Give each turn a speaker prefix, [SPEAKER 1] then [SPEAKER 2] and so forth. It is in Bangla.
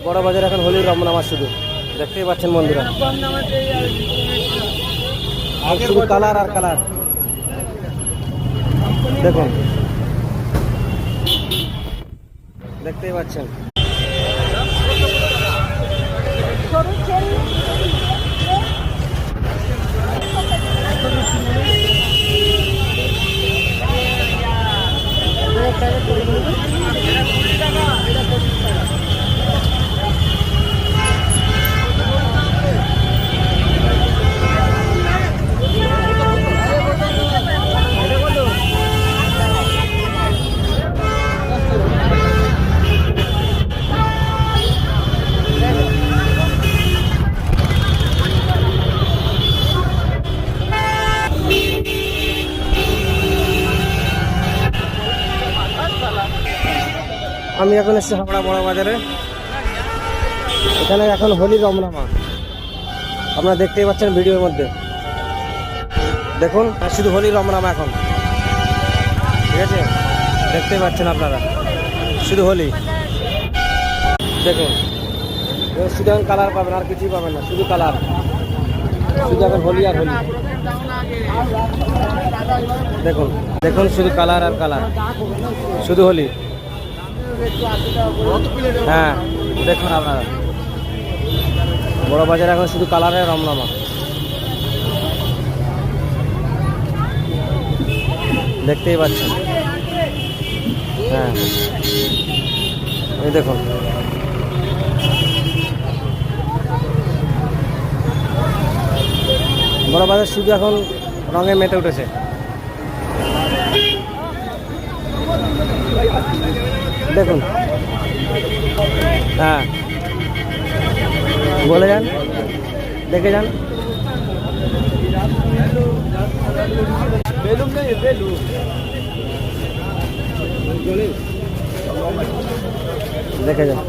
[SPEAKER 1] বড় বাজার এখন হোলির রমনামা শুধু দেখতেই পাচ্ছেন বন্ধুরা, শুধু কালার আর কালার। দেখুন দেখতেই পাচ্ছেন। আমি এখন এসেছি হাবড়া বড় বাজারে। এখানে এখন হোলি রমনামা আপনারা দেখতেই পাচ্ছেন ভিডিওর মধ্যে। দেখুন শুধু হোলি রমনামা এখন, ঠিক আছে, দেখতেই পাচ্ছেন আপনারা শুধু হোলি। দেখুন শুধু এখন কালার পাবেন, আর কিছুই পাবেন না, শুধু কালার, শুধু এখন হোলি আর হোলি। দেখুন দেখুন শুধু কালার আর কালার, শুধু হোলি। হ্যাঁ দেখুন আপনারা বড় বাজার এখন শুধু কালারের রমনামা, দেখতেই পাচ্ছেন। হ্যাঁ এই দেখুন বড় বাজার শুধু এখন রঙে মেতে উঠেছে। দেখুন হ্যাঁ বলে যান, দেখে যান। দেখে যান।